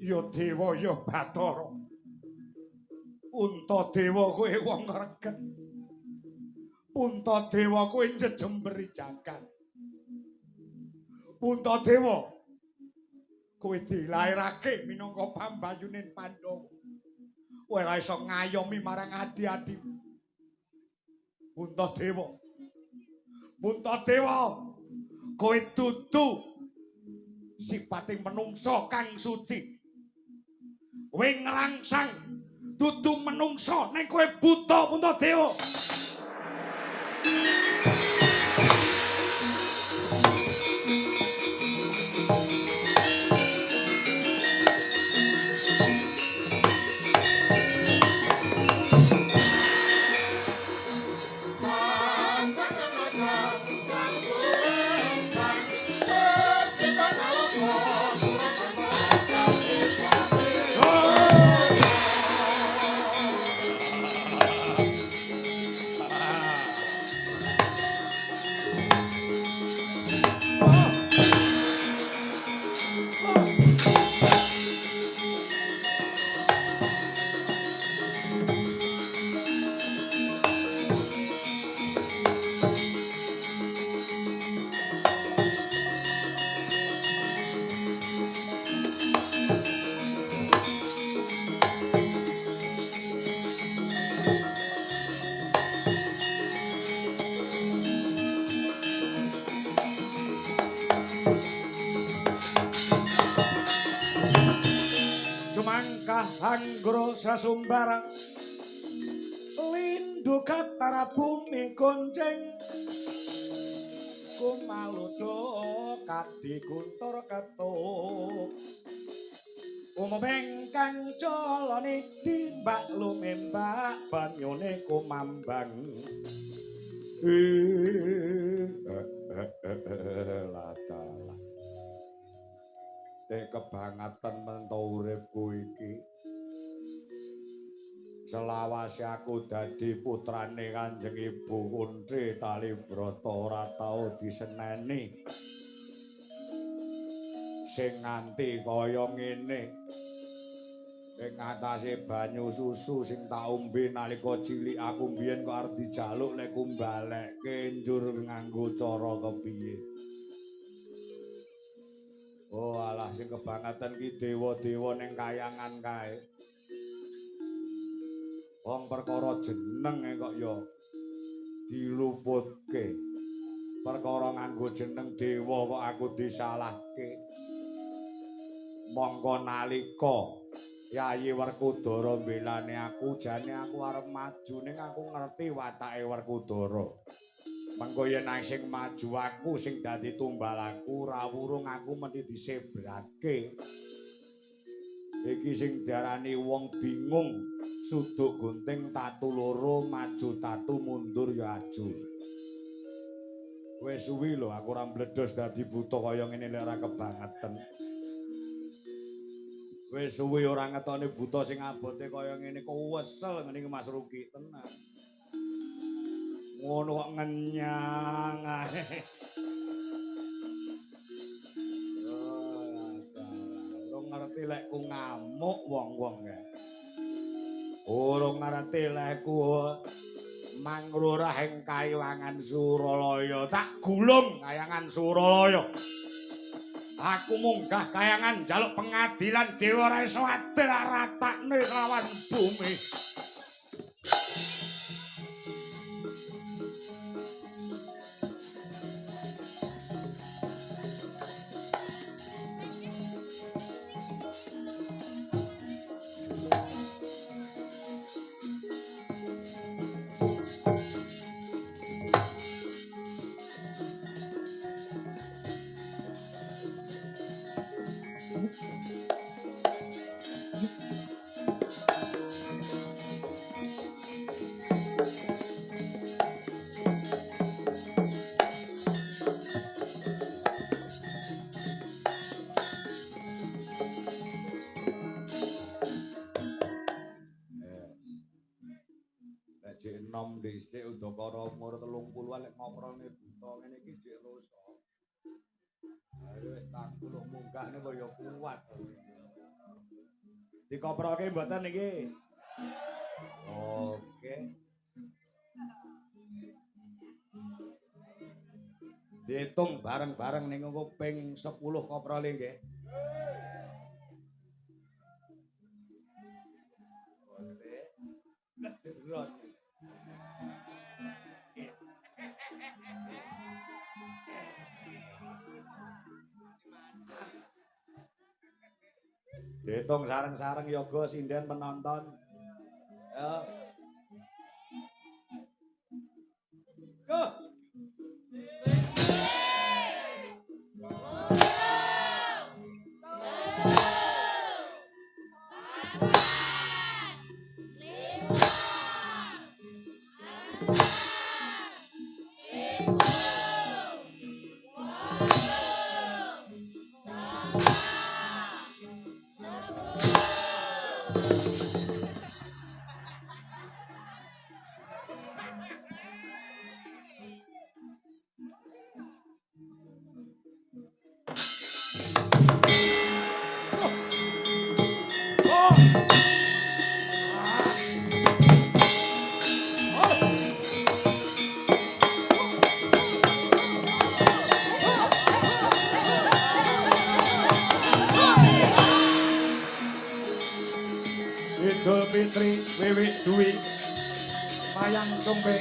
Ya Dewa ya Bathara. Untadewa kowe wong ngreget. Untadewa kowe njejemberi jagat. Untadewa kowe dilairake minangka pambayuning Pandhawa. Kowe ora iso ngayomi marang adi-adi. Untadewa. Untadewa kowe dudu sipating menungsa kang suci. Kowe ngrangsang dudu menungsa ning kowe buta Puntadewa. Anggro sasumbarang lindu katara bumi gonceng kumaludo kadi guntur ketuk umumeng kang colone timbak lumembak banyune kumambang ladalah kebangetan mento uripku iki selawase aku dadi putrane Kanjeng Ibu Kuntri Talibrata ora tau diseneni sing nganti kaya ngene ing atase banyu susu sing tak ombe nalika cilik aku mbiyen kok arep dijaluk nek kumbalekke njur nganggo cara kepiye. Oh alah sing kebangetan ki dewa-dewa ning kayangan kae. Wong perkara jeneng kok ya diluputke. Perkara nganggo jeneng dewa kok aku disalahke. Monggo nalika Yayi Werkudara mbelane aku jane aku arep maju ning aku ngerti watake Werkudara. Mengko yen sing maju aku sing dadi tumbal aku rawurung aku mesti disebrake. Iki sing diarani wong bingung suduk gunting tatu loro maju tatu mundur ya aju. Wis suwi lho aku ora mbledos dadi buta kaya ngene lek ora kebangetan. Wis suwi ora ngetoni buta sing abote kaya ngene kok wesel ngene Mas Ruki tenan. Ngono kok ngenyang ae. Urung ngerti lek ku ngamuk wong-wong kae. Urung ngerti lek ku manglurah ing Kayangan Suralaya. Tak gulung Kayangan Suralaya. Aku munggah Kayangan njaluk pengadilan dewa ora iso adil ratakne lawan bumi. Nom dhisik udakara umur 30-an lek ngoprone buta ngene iki jek roso. Ayo wis tak kuluk munggahne kaya kuat. Dikoproke mboten niki. Oke. Diitung bareng-bareng ning ping 10 koprole nggih. Diitung sareng-sareng yoga sinden penonton. Ya. Go. Idul Fitri wiwit duwi mayang sumpe